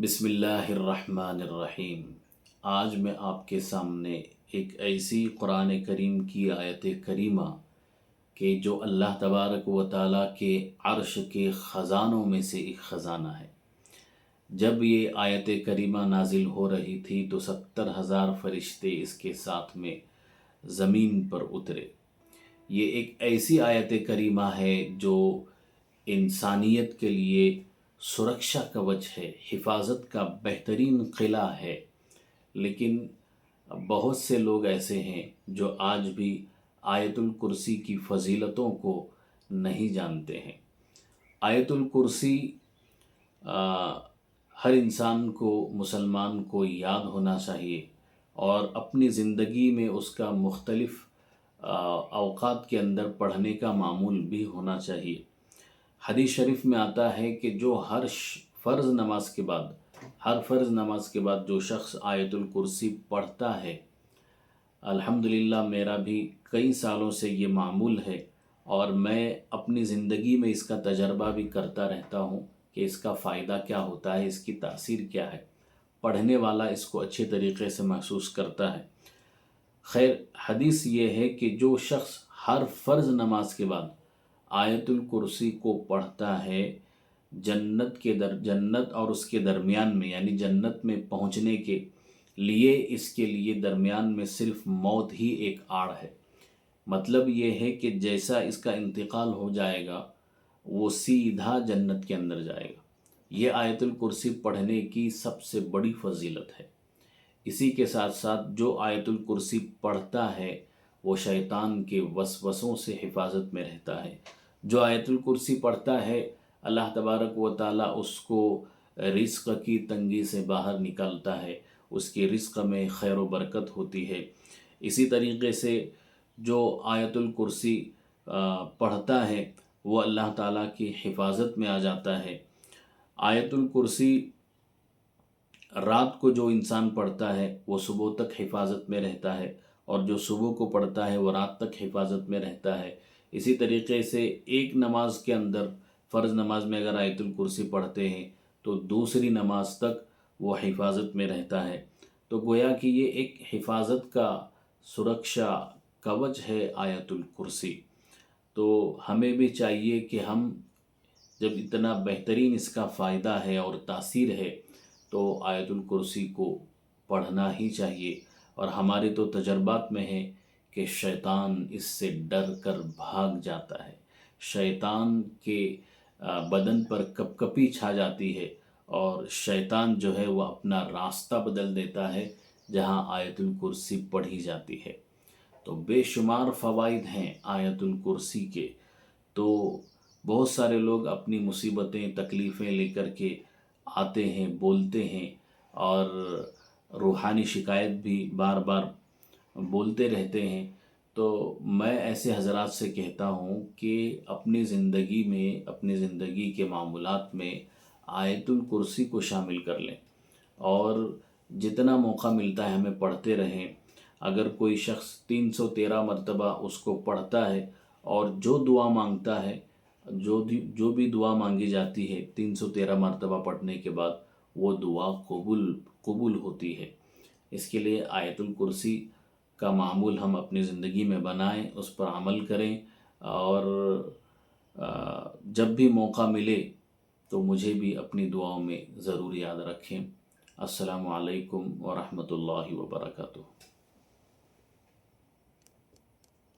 बिस्मिल्लाहिर्रहमानिर्रहीम। आज मैं आपके सामने एक ऐसी कुरान करीम की आयत करीमा कि जो अल्लाह तबारक व तआला के अर्श के ख़ज़ानों में से एक ख़ज़ाना है। जब ये आयत करीमा नाजिल हो रही थी तो 70,000 फरिश्ते इसके साथ में ज़मीन पर उतरे। ये एक ऐसी आयत करीमा है जो इंसानियत के लिए सुरक्षा कवच है, हिफाजत का बेहतरीन किला है। लेकिन बहुत से लोग ऐसे हैं जो आज भी आयतुल कुर्सी की फ़जीलतों को नहीं जानते हैं। आयतुल कुर्सी हर इंसान को, मुसलमान को याद होना चाहिए और अपनी ज़िंदगी में उसका मुख्तलिफ़ औक़ात के अंदर पढ़ने का मामूल भी होना चाहिए। हदीस शरीफ में आता है कि जो हर फ़र्ज़ नमाज के बाद जो शख्स आयतुल कुर्सी पढ़ता है, अल्हम्दुलिल्लाह मेरा भी कई सालों से ये मामूल है और मैं अपनी ज़िंदगी में इसका तजर्बा भी करता रहता हूँ कि इसका फ़ायदा क्या होता है, इसकी तासीर क्या है। पढ़ने वाला इसको अच्छे तरीक़े से महसूस करता है। खैर, हदीस ये है कि जो शख्स हर फ़र्ज़ नमाज के बाद आयतुल कुर्सी को पढ़ता है, जन्नत और उसके दरमियान में, यानी जन्नत में पहुँचने के लिए इसके लिए दरमियान में सिर्फ़ मौत ही एक आड़ है। मतलब ये है कि जैसा इसका इंतकाल हो जाएगा वो सीधा जन्नत के अंदर जाएगा। ये आयतुल कुर्सी पढ़ने की सबसे बड़ी फ़जीलत है। इसी के साथ साथ जो आयतुल कुर्सी पढ़ता है वो शैतान के वसवसों से हिफाजत में रहता है। जो आयतुल कुर्सी पढ़ता है, अल्लाह तबारक व तआला उसको रिज़्क़ की तंगी से बाहर निकालता है, उसके रिज़्क़ में खैर व बरकत होती है। इसी तरीक़े से जो आयतुल कुर्सी पढ़ता है वो अल्लाह ताला की हिफाजत में आ जाता है। आयतुल कुर्सी रात को जो इंसान पढ़ता है वो सुबह तक हिफाजत में रहता है और जो सुबह को पढ़ता है वो रात तक हिफाजत में रहता है। इसी तरीक़े से एक नमाज के अंदर, फ़र्ज़ नमाज में अगर आयतुल कुर्सी पढ़ते हैं तो दूसरी नमाज तक वो हिफाजत में रहता है। तो गोया कि ये एक हिफाजत का सुरक्षा कवच है आयतुल कुर्सी। तो हमें भी चाहिए कि हम जब इतना बेहतरीन इसका फ़ायदा है और तासीर है तो आयतुल कुर्सी को पढ़ना ही चाहिए। और हमारे तो तजर्बात में है कि शैतान इससे डर कर भाग जाता है। शैतान के बदन पर कपकपी छा जाती है और शैतान जो है वह अपना रास्ता बदल देता है जहाँ आयतुल कुर्सी पढ़ी जाती है। तो बेशुमार फ़वाइद हैं आयतुल कुर्सी के। तो बहुत सारे लोग अपनी मुसीबतें, तकलीफ़ें लेकर के आते हैं, बोलते हैं और रूहानी शिकायत भी बार बार बोलते रहते हैं। तो मैं ऐसे हज़रात से कहता हूँ कि अपनी ज़िंदगी में, अपनी ज़िंदगी के मामूलात में आयतुल कुर्सी को शामिल कर लें और जितना मौका मिलता है हमें पढ़ते रहें। अगर कोई शख्स 313 मरतबा उसको पढ़ता है और जो दुआ मांगता है, जो भी दुआ मांगी जाती है 313 मरतबा पढ़ने के बाद वो दुआ कबूल होती है। इसके लिए आयतुल कुर्सी का मामूल हम अपनी ज़िंदगी में बनाएं, उस पर अमल करें और जब भी मौका मिले तो मुझे भी अपनी दुआओं में ज़रूर याद रखें। अस्सलामु अलैकुम व रहमतुल्लाहि व बरकातुहू।